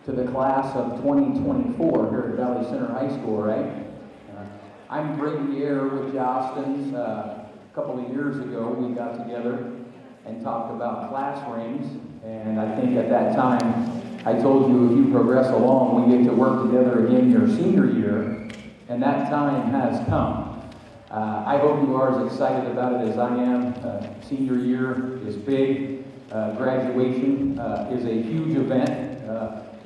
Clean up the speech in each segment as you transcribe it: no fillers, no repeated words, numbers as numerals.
to the class of 2024 here at Valley Center High School, right? I'm breaking the air with Jostens. A couple of years ago, we got together and talked about class rings, and I think at that time, I told you if you progress along, we get to work together again your senior year, and that time has come. I hope you are as excited about it as I am. Senior year is big. Graduation is a huge event.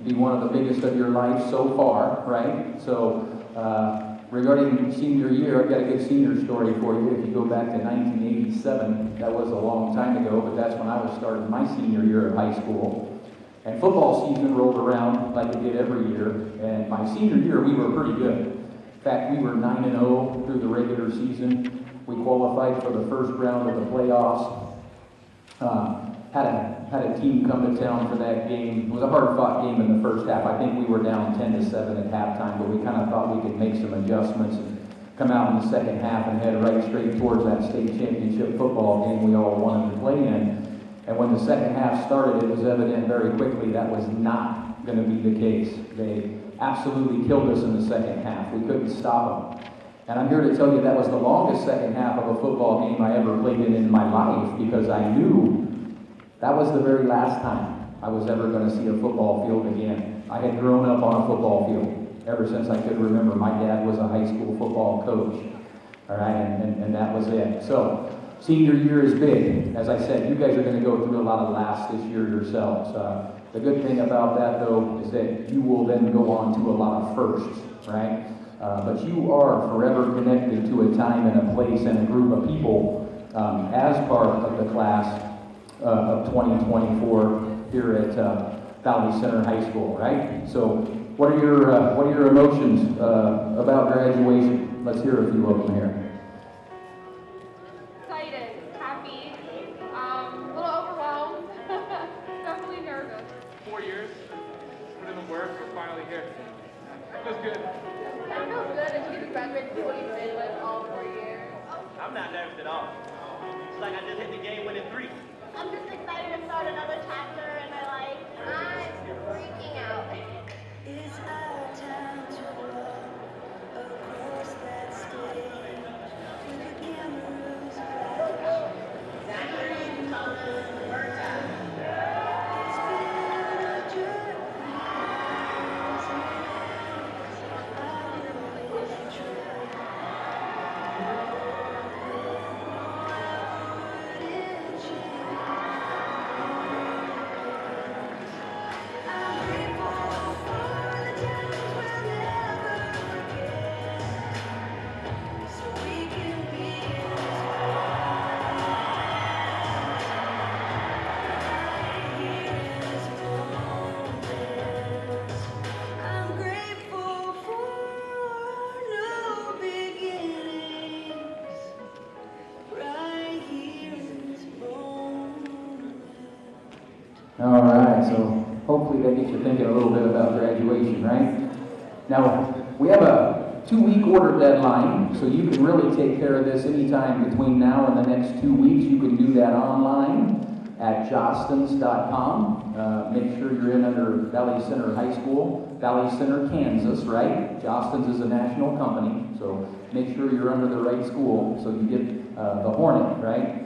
Be one of the biggest of your life so far, right? So regarding senior year, I've got a good senior story for you. If you go back to 1987, that was a long time ago, but that's when I was starting my senior year of high school. And football season rolled around like it did every year, and my senior year we were pretty good. In fact, we were 9-0 through the regular season. We qualified for the first round of the playoffs. Had a team come to town for that game. It was a hard-fought game in the first half. I think we were down 10-7 at halftime, but we kind of thought we could make some adjustments and come out in the second half and head right straight towards that state championship football game we all wanted to play in. And when the second half started, it was evident very quickly that was not going to be the case. They absolutely killed us in the second half. We couldn't stop them. And I'm here to tell you that was the longest second half of a football game I ever played in my life, because I knew that was the very last time I was ever going to see a football field again. I had grown up on a football field ever since I could remember. My dad was a high school football coach, all right, and that was it. So senior year is big. As I said, you guys are going to go through a lot of laughs this year yourselves. The good thing about that, though, is that you will then go on to a lot of firsts, right? But you are forever connected to a time and a place and a group of people as part of the class of 2024 here at Valley Center High School, right? So what are your emotions about graduation? Let's hear a few of them here. Excited, happy, a little overwhelmed, definitely nervous. 4 years, put in the work, we're finally here. Feels good. It feels good that you get to graduate with people you've been with all 4 years. I'm not nervous at all. It's like I just hit the game winning 3. I'm just excited to start another chapter in my life. I'm freaking out. It's our time to walk across that stage with the cameras flash. It's been a journey. I will try. All right, so hopefully that gets you thinking a little bit about graduation, right? Now, we have a 2-week order deadline, so you can really take care of this anytime between now and the next 2 weeks. You can do that online at jostens.com. Make sure you're in under Valley Center High School, Valley Center, Kansas, right? Jostens is a national company, so make sure you're under the right school so you get the Hornet, right?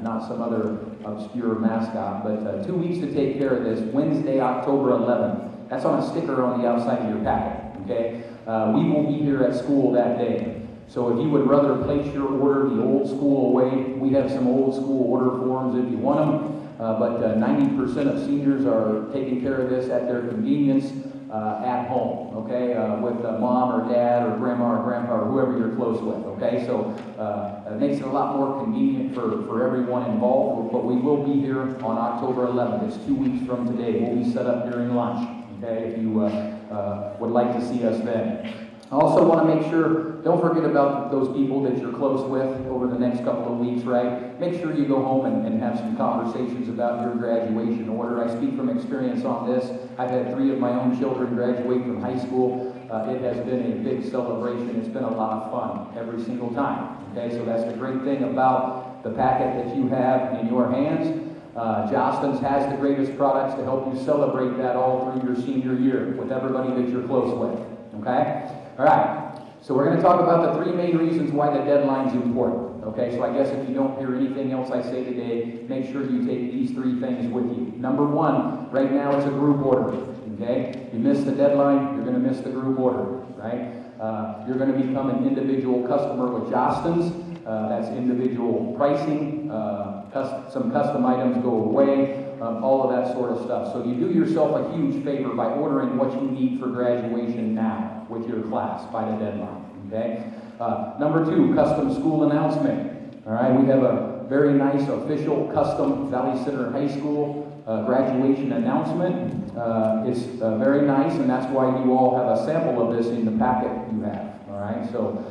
Not some other obscure mascot, but 2 weeks to take care of this. Wednesday, October 11th. That's on a sticker on the outside of your packet, okay? We will be here at school that day. So if you would rather place your order the old school way, we have some old school order forms if you want them, but 90% of seniors are taking care of this at their convenience at home, okay, with mom or dad or grandma or grandpa or whoever you're close with, okay? So it makes it a lot more convenient for everyone involved, but we will be here on October 11th. It's 2 weeks from today. We'll be set up during lunch, okay, if you would like to see us then. I also want to make sure, don't forget about those people that you're close with over the next couple of weeks, right? Make sure you go home and have some conversations about your graduation order. I speak from experience on this. I've had 3 of my own children graduate from high school. It has been a big celebration. It's been a lot of fun every single time, okay? So that's the great thing about the packet that you have in your hands. Jostens has the greatest products to help you celebrate that all through your senior year with everybody that you're close with. Okay? All right. So we're going to talk about the three main reasons why the deadline's important. Okay? So I guess if you don't hear anything else I say today, make sure you take these three things with you. Number one, right now it's a group order. Okay? You miss the deadline, you're going to miss the group order. Right? You're going to become an individual customer with Jostens. That's individual pricing. Some custom items go away. All of that sort of stuff. So you do yourself a huge favor by ordering what you need for graduation now with your class by the deadline. Okay? Number two, custom school announcement. All right, we have a very nice official custom Valley Center High School graduation announcement. It's very nice, and that's why you all have a sample of this in the packet you have. All right, so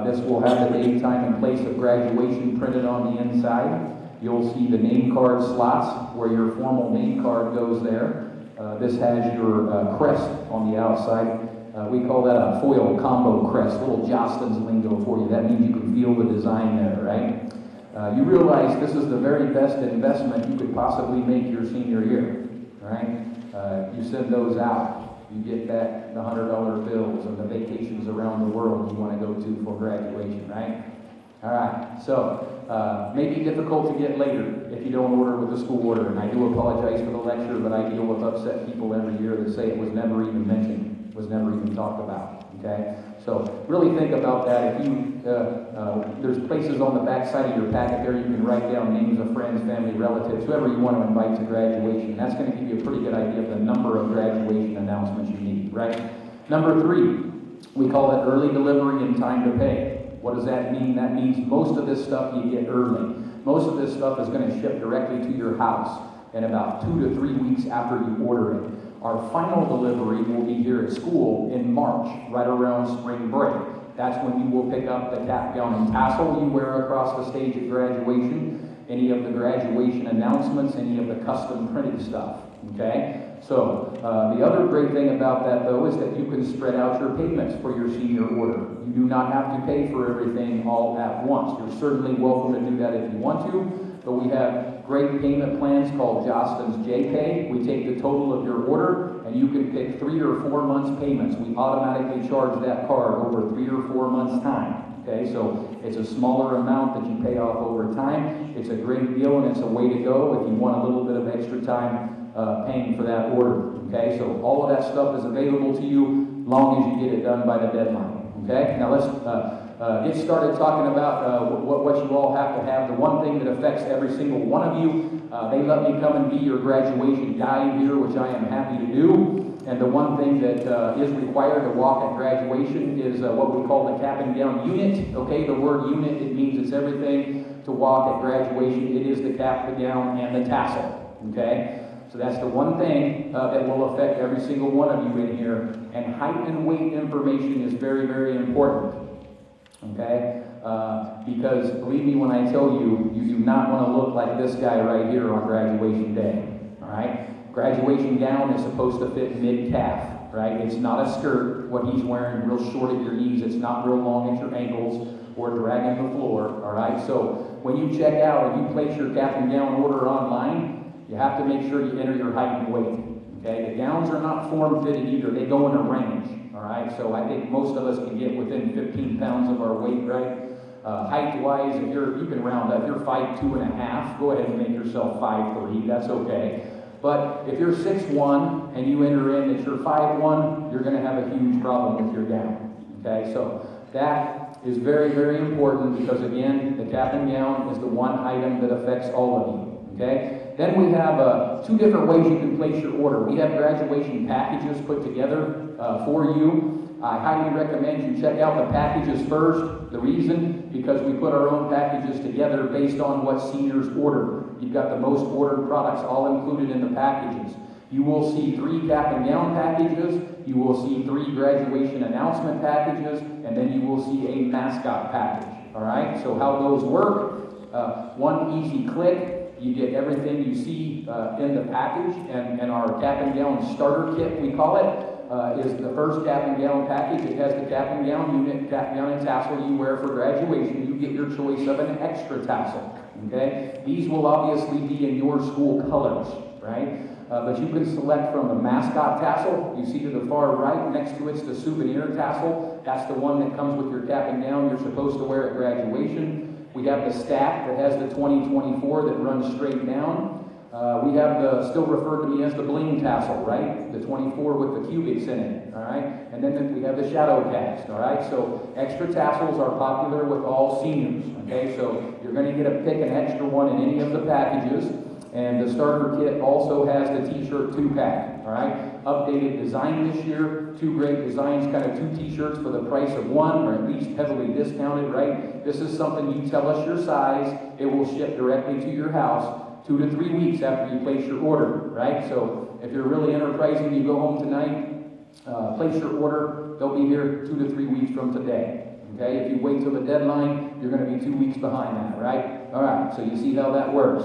this will have the date, time, and place of graduation printed on the inside. You'll see the name card slots where your formal name card goes there. This has your crest on the outside. We call that a foil combo crest, little Jostens lingo for you. That means you can feel the design there, right? You realize this is the very best investment you could possibly make your senior year, right? You send those out. You get back the $100 bills and the vacations around the world you want to go to for graduation, right? All right, so may be difficult to get later if you don't order with the school order, and I do apologize for the lecture, but I deal with upset people every year that say it was never even mentioned, was never even talked about, okay? So really think about that. If you, there's places on the back side of your packet there you can write down names of friends, family, relatives, whoever you want to invite to graduation. That's going to give you a pretty good idea of the number of graduation announcements you need, right? Number three, we call it early delivery and time to pay. What does that mean? That means most of this stuff you get early. Most of this stuff is going to ship directly to your house in about 2 to 3 weeks after you order it. Our final delivery will be here at school in March, right around spring break. That's when you will pick up the cap, gown, and tassel you wear across the stage at graduation, any of the graduation announcements, any of the custom printed stuff, okay? So, the other great thing about that, though, is that you can spread out your payments for your senior order. You do not have to pay for everything all at once. You're certainly welcome to do that if you want to, but we have great payment plans called Jostens J-Pay. We take the total of your order, and you can pick 3 or 4 months payments. We automatically charge that card over 3 or 4 months' time. Okay, so it's a smaller amount that you pay off over time. It's a great deal, and it's a way to go if you want a little bit of extra time paying for that order. Okay, so all of that stuff is available to you long as you get it done by the deadline. Okay, now let's get started talking about what you all have to have. The one thing that affects every single one of you, they let me come and be your graduation guide here, which I am happy to do. And the one thing that is required to walk at graduation is what we call the cap and gown unit. Okay, the word unit, it means it's everything to walk at graduation. It is the cap, the gown, and the tassel. Okay, so that's the one thing that will affect every single one of you in here. And height and weight information is very, very important. Okay, because believe me when I tell you, you do not want to look like this guy right here on graduation day. All right. Graduation gown is supposed to fit mid-calf, right? It's not a skirt, what he's wearing, real short at your knees. It's not real long at your ankles or dragging the floor, all right? So when you check out and you place your cap and gown order online, you have to make sure you enter your height and weight, okay? The gowns are not form-fitted either. They go in a range, all right? So I think most of us can get within 15 pounds of our weight, right? Height-wise, if you can round up, you're 5'2.5", go ahead and make yourself 5'3", that's okay. But if you're 6'1", and you enter in that you're 5'1", you're going to have a huge problem with your gown. Okay, so that is very, very important because, again, the cap and gown is the one item that affects all of you. Okay, then we have 2 different ways you can place your order. We have graduation packages put together for you. I highly recommend you check out the packages first. The reason, because we put our own packages together based on what seniors order. You've got the most ordered products all included in the packages. You will see 3 cap and gown packages, you will see 3 graduation announcement packages, and then you will see a mascot package. All right, so how those work, one easy click, you get everything you see in the package, and our cap and gown starter kit, we call it, is the first cap and gown package. It has the cap and gown unit, cap, gown, and tassel you wear for graduation. You get your choice of an extra tassel. okay? These will obviously be in your school colors, right? But you can select from the mascot tassel. You see to the far right, next to it's the souvenir tassel. That's the one that comes with your cap and gown you're supposed to wear at graduation. We have the stack that has the 2024 that runs straight down. We have the, still referred to me as the bling tassel, right? The 24 with the cubics in it, all right? And then we have the shadow cast, all right? So extra tassels are popular with all seniors, okay? So you're going to get to pick an extra one in any of the packages. And the starter kit also has the t-shirt 2-pack, all right? Updated design this year, 2 great designs, kind of 2 t-shirts for the price of 1, or at least heavily discounted, right? This is something you tell us your size, it will ship directly to your house 2 to 3 weeks after you place your order, right? So if you're really enterprising, you go home tonight, place your order, they'll be here 2 to 3 weeks from today. Okay, if you wait till the deadline, you're going to be 2 weeks behind that, right? All right, so you see how that works.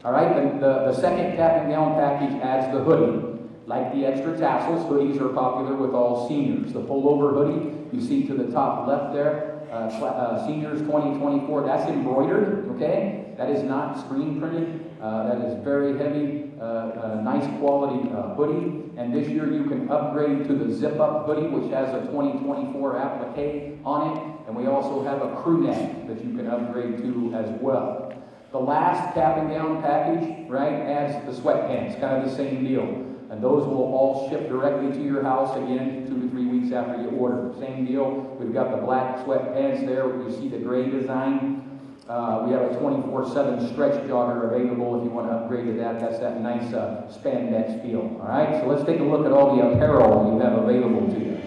All right, the second cap and gown package adds the hoodie. Like the extra tassels, hoodies are popular with all seniors. The pullover hoodie, you see to the top left there, Seniors 2024, that's embroidered, okay? That is not screen printed. That is very heavy, nice quality hoodie. And this year you can upgrade to the zip-up hoodie, which has a 2024 applique on it. And we also have a crew neck that you can upgrade to as well. The last cap and gown package, right, adds the sweatpants, kind of the same deal. And those will all ship directly to your house, again, 2 to 3 weeks after you order. Same deal. We've got the black sweatpants there. You see the gray design. We have a 24/7 stretch jogger available if you want to upgrade to that. That's that nice spandex feel. All right, so let's take a look at all the apparel you have available to you.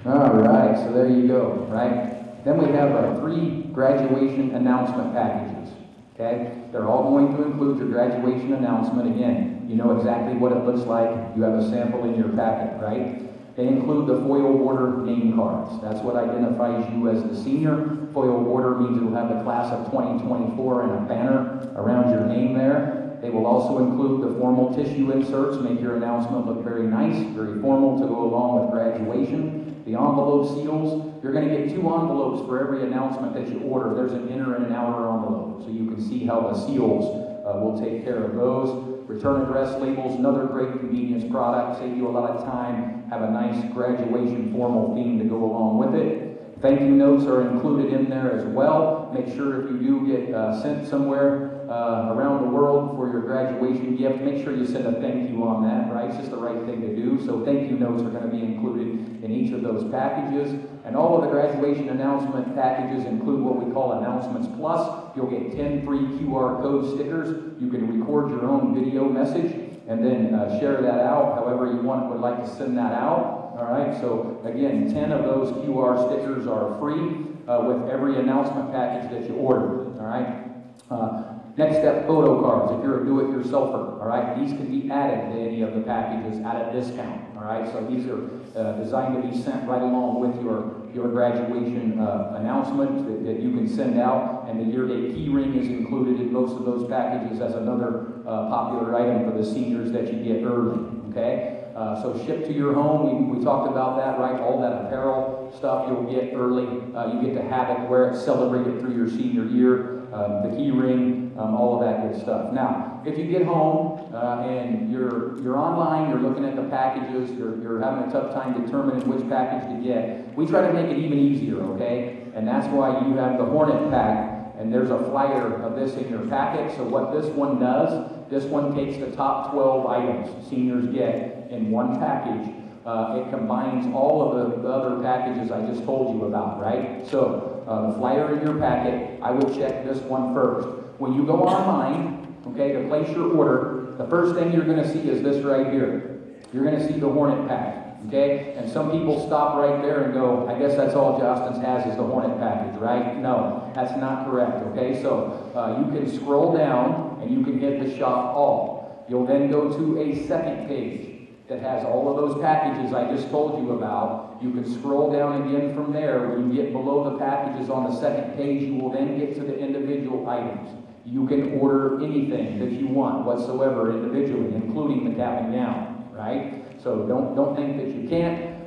All right, so there you go, right? Then we have 3 graduation announcement packages, okay? They're all going to include your graduation announcement. Again, you know exactly what it looks like. You have a sample in your packet, right? They include the foil border name cards. That's what identifies you as the senior. Foil border means it'll have the class of 2024 and a banner around your name there. They will also include the formal tissue inserts, make your announcement look very nice, very formal to go along with graduation. The envelope seals, you're going to get 2 envelopes for every announcement that you order. There's an inner and an outer envelope, so you can see how the seals will take care of those. Return address labels, another great convenience product, save you a lot of time, have a nice graduation formal theme to go along with it. Thank you notes are included in there as well. Make sure if you do get sent somewhere around the world for your graduation gift, make sure you send a thank you on that, right? It's just the right thing to do. So thank you notes are going to be included in each of those packages. And all of the graduation announcement packages include what we call Announcements Plus. You'll get 10 free QR code stickers. You can record your own video message and then share that out however you would like to send that out. All right, so again, 10 of those QR stickers are free with every announcement package that you order. All right. Next step, photo cards. If you're a do-it-yourselfer, all right, these can be added to any of the packages at a discount. All right, so these are designed to be sent right along with your graduation announcement that you can send out. And the year-day key ring is included in most of those packages as another popular item for the seniors that you get early. Okay. So ship to your home, we talked about that, right? All that apparel stuff you'll get early. You get to have it, wear it, celebrate it through your senior year, the key ring, all of that good stuff. Now, if you get home and you're online, you're looking at the packages, you're having a tough time determining which package to get, we try to make it even easier, okay? And that's why you have the Hornet pack. And there's a flyer of this in your packet. So what this one does, this one takes the top 12 items seniors get in one package. It combines all of the other packages I just told you about, right? So the flyer in your packet, I would check this one first. When you go online, okay, to place your order, the first thing you're going to see is this right here. You're going to see the Hornet pack. Okay, and some people stop right there and go, I guess that's all Jostens has is the Hornet package, right? No, that's not correct, okay? So you can scroll down and you can hit the shop all. You'll then go to a second page that has all of those packages I just told you about. You can scroll down again from there. When you get below the packages on the second page, you will then get to the individual items. You can order anything that you want whatsoever individually, including the cap and gown, right? So don't think that you can't.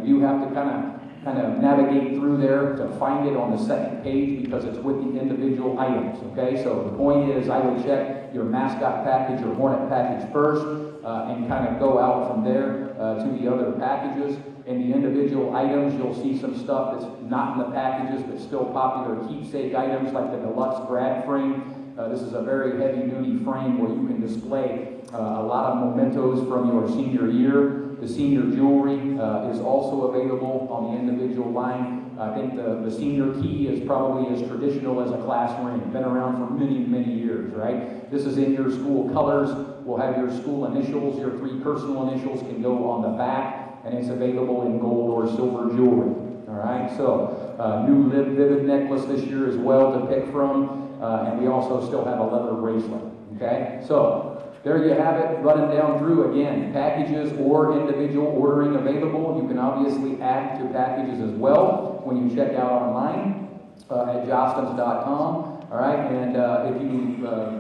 You do have to kind of navigate through there to find it on the second page because it's with the individual items, okay? So the point is I would check your mascot package or hornet package first and kind of go out from there to the other packages. In the individual items, you'll see some stuff that's not in the packages but still popular keepsake items like the deluxe grad frame. This is a very heavy-duty frame where you can display a lot of mementos from your senior year. The senior jewelry is also available on the individual line. I think the senior key is probably as traditional as a class ring. Been around for many, many years, right? This is in your school colors. We'll have your school initials. Your 3 personal initials can go on the back, and it's available in gold or silver jewelry. All right, so new Live Vivid necklace this year as well to pick from. And we also still have a leather bracelet, okay? So, there you have it, running down through again, packages or individual ordering available. You can obviously add to packages as well when you check out online at Jostens.com, all right? And if you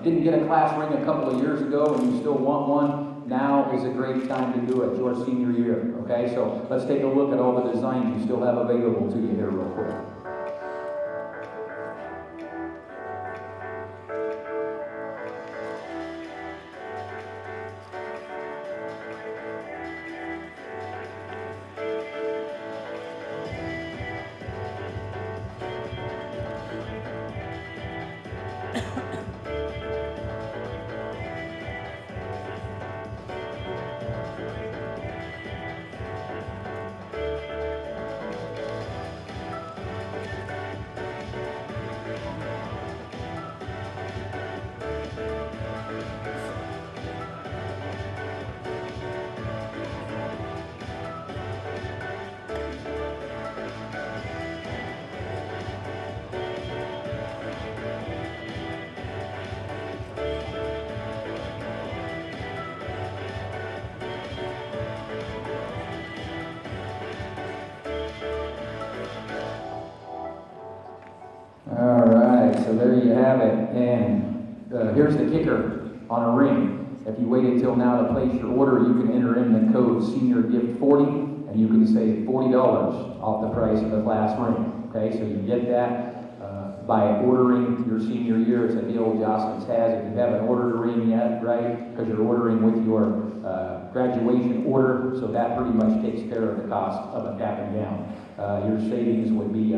didn't get a class ring a couple of years ago and you still want one, now is a great time to do it, your senior year, okay? So, let's take a look at all the designs you still have available to you here real quick. All right, so there you have it. And here's the kicker on a ring. If you waited till now to place your order, you can enter in the code SENIORGIFT40, and you can save $40 off the price of the class ring. Okay, so you get that by ordering your senior year. It's a deal Jostens has. If you haven't ordered a ring yet, right, because you're ordering with your graduation order, so that pretty much takes care of the cost of a cap and gown. Your savings would be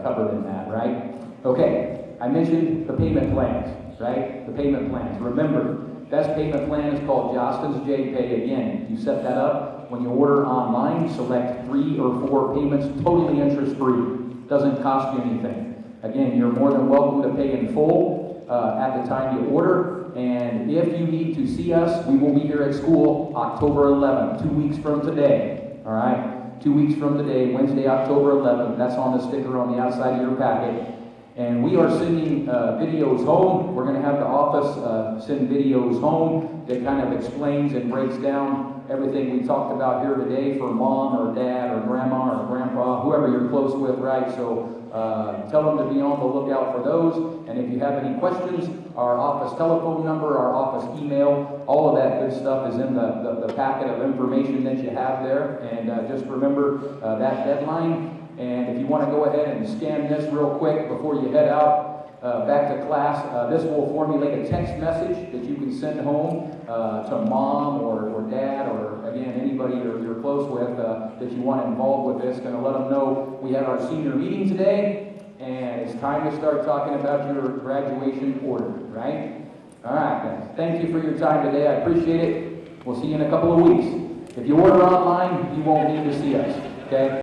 covered in that, right? Okay, I mentioned the payment plans, right? The payment plans. Remember, best payment plan is called Jostens J-Pay. Again, you set that up. When you order online, select 3 or 4 payments, totally interest-free. Doesn't cost you anything. Again, you're more than welcome to pay in full at the time you order. And if you need to see us, we will be here at school October 11th, 2 weeks from today. All right? 2 weeks from today, Wednesday, October 11th. That's on the sticker on the outside of your packet. And we are sending videos home. We're going to have the office send videos home that kind of explains and breaks down everything we talked about here today for mom or dad or grandma or grandpa, whoever you're close with, right? So tell them to be on the lookout for those. And if you have any questions, our office telephone number, our office email, all of that good stuff is in the packet of information that you have there. And just remember that deadline. And if you want to go ahead and scan this real quick before you head out back to class, this will formulate a text message that you can send home to mom or dad or, again, anybody you're close with that you want involved with this. Going to let them know we have our senior meeting today, and it's time to start talking about your graduation order, right? All right, guys. Thank you for your time today. I appreciate it. We'll see you in a couple of weeks. If you order online, you won't need to see us, okay?